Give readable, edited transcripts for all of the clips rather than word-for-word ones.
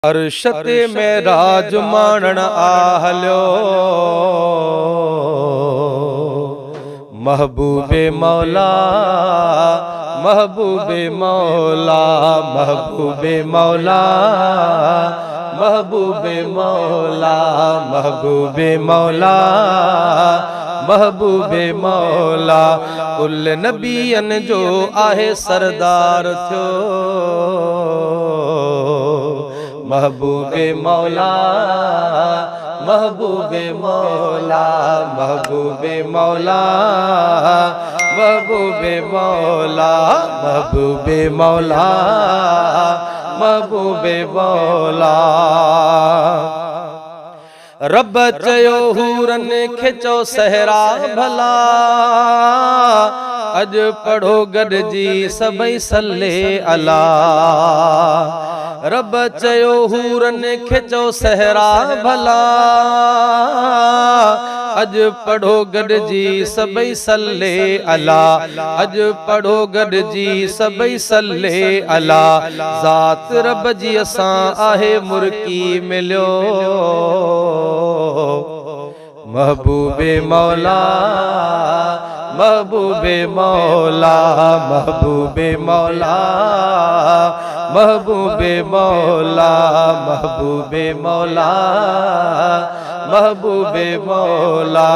अरशते में राज माणन आहलो महबूबे मौला महबूबे मौला महबूबे मौला महबूबे मौला महबूबे मौला महबूबे मौला कुल नबियन जो आहे सरदार थियो महबूबे मौला महबूबे मौला महबूबे मौला महबूबे मौला महबूबे मौला महबूबे मौला रब चयो हूरन खिचो सहरा भला अज पढ़ो गॾजी सभई सल्ले अला रब चयो हूरन खिचो सहरा भला अज पढ़ो गॾजी सभई सल्ले अला अज पढ़ो गॾजी सभई सल्ले अला ज़ात रब जी असां आहे मुर्की मिलियो महबूबे मौला महबूबे मौला महबूबे मौला महबूबे मौला महबूबे मौला महबूबे मौला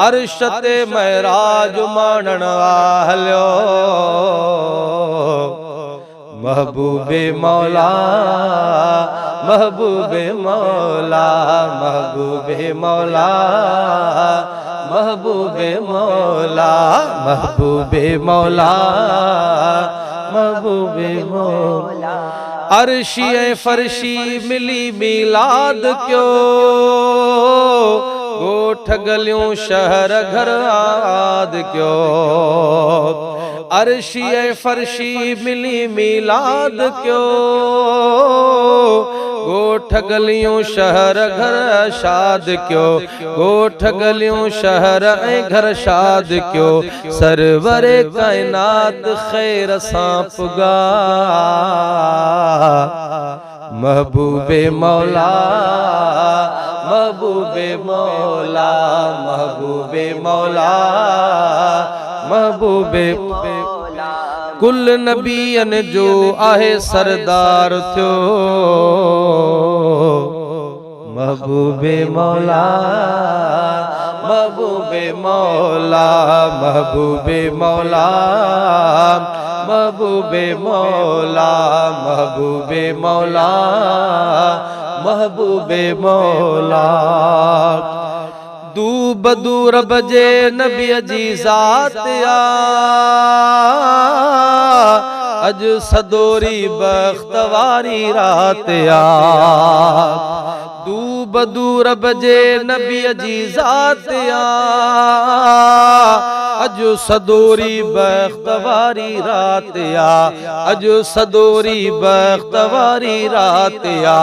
अरशते महराज माणन आहलो महबूबे मौला महबूबे मौला महबूबे मौला महबूबे मौला महबूबे मौला महबूबे मौला अर्शी ऐं फर्शी मिली मिलाद क्यों गोठ गलियों शहर घर आद क्यों अर्शी ऐं फर्शी मिली मिलाद क्यों गोठ गलियों शहर घर शाद क्यों गोठ गलियों शहर ऐं घर शाद क्यों सरवरे कायनात खैर सां पुगा महबूबे मौला महबूबे मौला महबूबे मौला महबूबे कुल नबियन जो आहे सरदार थियो महबूबे मौला महबूबे मौला महबूबे मौला महबूबे मौला महबूबे मौला महबूबे मौला दू बदू रब जे नबी जी ज़ात आ अज सदोरी बख्तवारी रात आ दू बदू रब जे नबी जी ज़ात आ अज सदोरी बख्तवारी रात आ अज सदोरी बख्तवारी रात आ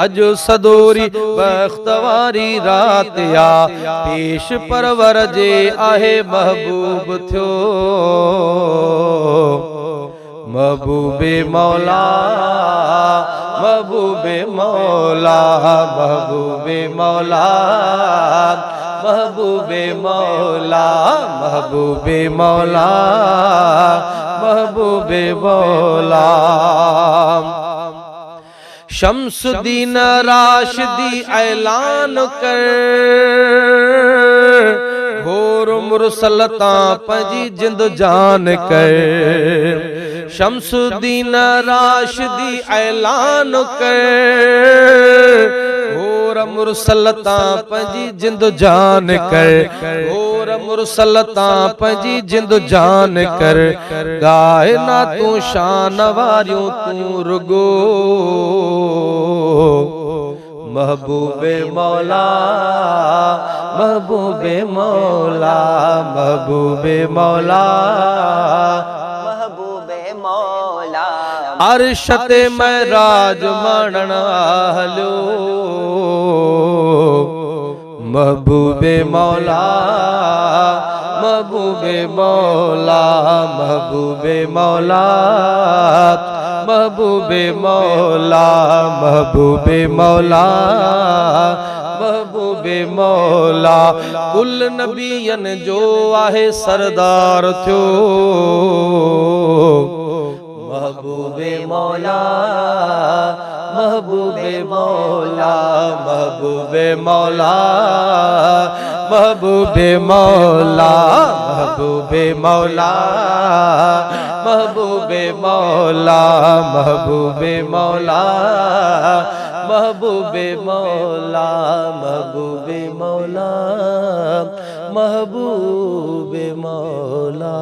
अज सदोरी बख्तवारी रात आ पेश परवर जे आहे महबूब थियो महबूबे मौला महबूबे मौला महबूबे मौला महबूबे मौला महबूबे मौला महबूबे मौला शम्सुद्दीन राशिदी ऐलान कर घोर मुरसलता पंजी जिंद जान कर शम्सुद्दीन राशिदी ऐलान कर घोर मुरसलता पंजी जिंद जान कर घोर मुरसलता पंजी जिंद जान कर गाए ना तू शान वारियूं तू रुगो महबूबे मौला महबूबे मौला महबूबे मौला महबूबे मौला अरशते महराज माणन आहलो महबूबे मौला महबूबे मौला महबूबे मौला महबूबे मौला महबूबे मौला महबूबे मौला कुल नबियन जो आहे सरदार थियो महबूबे मौला महबूबे मौला महबूबे मौला महबूबे मौला महबूबे मौला महबूबे मौला महबूबे मौला महबूबे मौला महबूबे मौला महबूबे मौला।